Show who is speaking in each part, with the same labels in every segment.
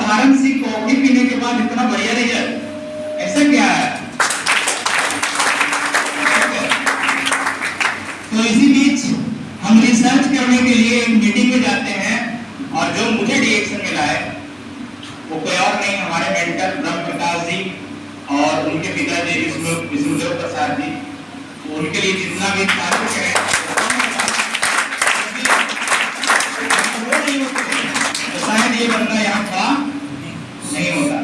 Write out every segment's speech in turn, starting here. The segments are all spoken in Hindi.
Speaker 1: साधारण सी कॉफी पीने के बाद इतना बढ़िया रिजल्ट, ऐसा क्या है? तो इसी बीच हम रिसर्च करने के लिए एक मीटिंग में जाते हैं और जो मुझे रिएक्शन मिला है वो कोई और नहीं, हमारे मेंटर ब्रह्म प्रकाश जी और उनके पिताजी विष्णुदेव प्रसाद जी, उनके लिए जितना भी तारीफ करें तो शायद ये बंदा यहाँ खड़ा नहीं होता।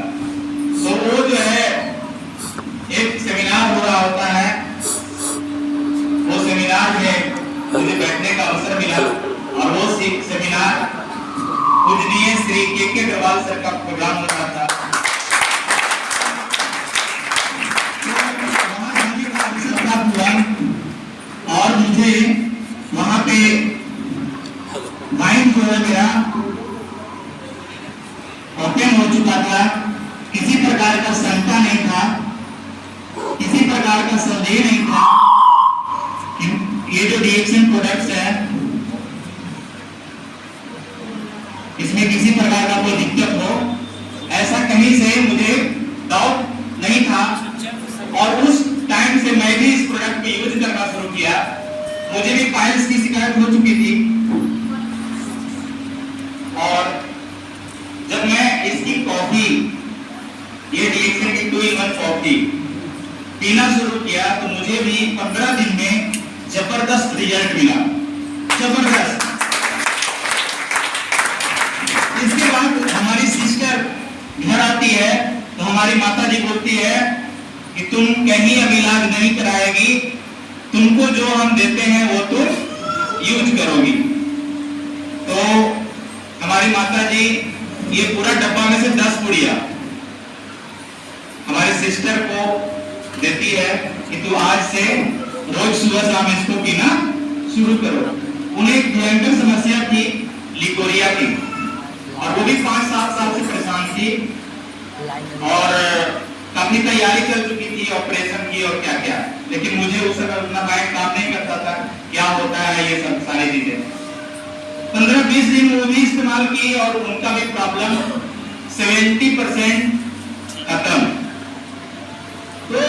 Speaker 1: तो वो जो है एक सेमिनार हो रहा होता है, वो सेमिनार में मुझे बैठने का अवसर मिला और वो सेमिनार पूजनीय श्री के अग्रवाल सर का प्रोग्राम हो रहा था। और मुझे वहां पे माइंड जो है मेरा ओपन हो चुका था, किसी प्रकार का शंका नहीं था, किसी प्रकार का संदेह नहीं था कि ये जो रिएक्शन प्रोडक्ट्स है इसमें किसी प्रकार का कोई दिक्कत हो, ऐसा कहीं से मुझे डाउट नहीं था। और उस टाइम से मैं भी इस प्रोडक्ट को यूज करना शुरू किया। मुझे भी पाइल्स की शिकायत हो चुकी थी और जब मैं इसकी कॉफी, ये रिएक्शन की 2-in-1 कॉफी पीना शुरू किया तो मुझे भी 15 दिन में जबरदस्त रिजल्ट मिला, जबरदस्त। इसके बाद हमारी सिस्टर घर आती है तो हमारी माता जी बोलती है कि तुम कहीं अब इलाज नहीं कराएगी, तुमको जो हम देते हैं वो तुम यूज करोगी। तो हमारी माता जी ये पूरा डब्बा में से 10 पुड़िया हमारे सिस्टर को देती है कि तू आज से रोज सुबह शाम इसको पीना शुरू करो। उन्हें एक भयंकर समस्या थी लिकोरिया की और वो भी 5-7 साल से परेशान थी और काफी तैयारी चल चुकी थी ऑपरेशन की और क्या क्या, लेकिन मुझे उस समय उतना माइंड काम नहीं करता था क्या होता है ये सब सारी चीजें। 15-20 दिन वो भी इस्तेमाल की और उनका भी प्रॉब्लम 70% खत्म। तो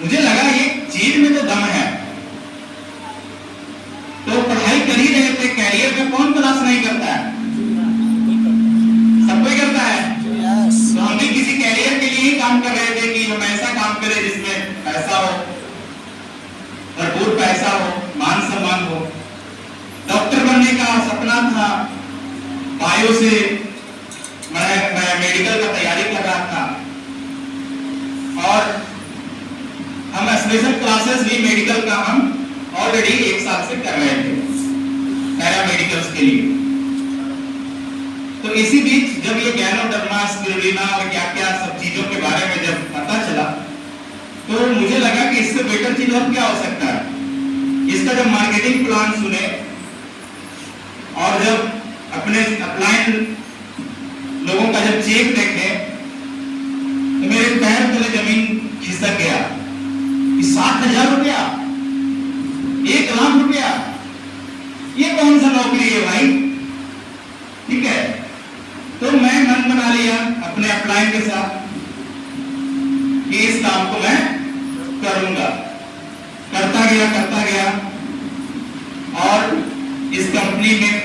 Speaker 1: मुझे लगा ये चीज में तो दम है। तो पढ़ाई कर ही रहे थे, कैरियर में कौन तलाश नहीं करता है, सब कोई करता है। तो हम भी किसी कैरियर के लिए ही काम कर रहे थे कि हम ऐसा काम करें जिसमें पैसा हो, भरपूर पैसा हो, मान सम्मान हो। डॉक्टर बनने का सपना था, बायो से मैं मेडिकल का तैयारी कर रहा था और हम स्पेशल क्लासेस भी मेडिकल का हम ऑलरेडी 1 साल से कर रहे थे पैरामेडिकल्स के लिए। तो इसी बीच जब ये गैनोडर्मा, स्पिरुलिना और क्या क्या सब चीजों के बारे में जब पता चला तो मुझे लगा कि इससे बेटर चीज और क्या हो सकता है। इसका जब मार्केटिंग प्लान सुने और जब अपने अपलाइन लोगों का जब चेक देखे तो मेरे पैर तले जमीन खिसक गया कि 60,000 रुपया, 1 लाख रुपया, ये कौन सा नौकरी है भाई? ठीक है, तो मैं मन बना लिया अपने अपलाइन के साथ कि इस काम को मैं करूंगा। करता गया और इस कंपनी में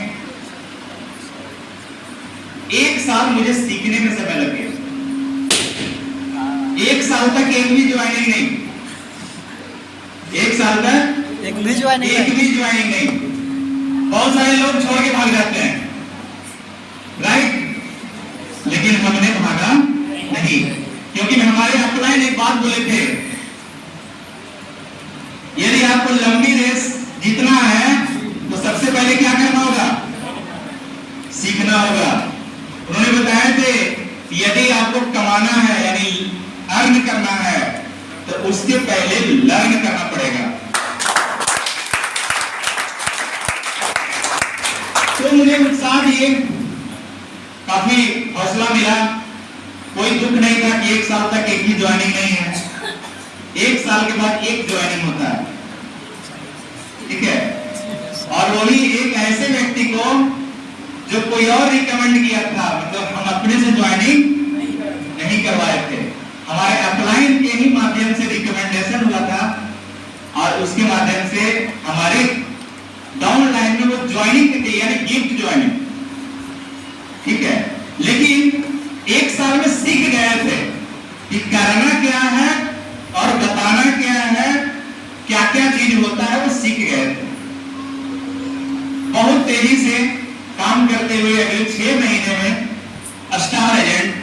Speaker 1: 1 साल मुझे सीखने में समय लग गया। 1 साल तक एक भी ज्वाइनिंग नहीं, 1 साल तक एक भी ज्वाइनिंग नहीं। बहुत सारे लोग छोड़ के भाग जाते हैं, राइट, लेकिन हमने भागा नहीं, क्योंकि हमारे अपलाइन एक बात बोले थे, यदि आपको लंबी रेस जीतना है तो सबसे पहले क्या करना होगा? सीखना होगा। उन्होंने बताया थे यदि आपको कमाना है यानी अर्न करना है तो उसके पहले लर्न करना पड़ेगा। तो मुझे उत्साह दिए, काफी हौसला मिला, कोई दुख नहीं था कि 1 साल तक एक भी ज्वाइनिंग नहीं है, 1 साल के बाद एक ज्वाइनिंग होता है, ठीक है। और वही एक ऐसे व्यक्ति को जो कोई और रिकमेंड किया था, मतलब हम अपने से और उसके माध्यम से हमारे डाउन लाइन में वो ज्वाइनिंग की थी, यानी गिफ्ट ज्वाइनिंग, ठीक है। लेकिन 1 साल में सीख गए थे कि करना क्या है और बताना क्या है, क्या क्या चीज होता है, वो सीख गए थे। बहुत तेजी से काम करते हुए अगले 6 महीने में स्टार एजेंट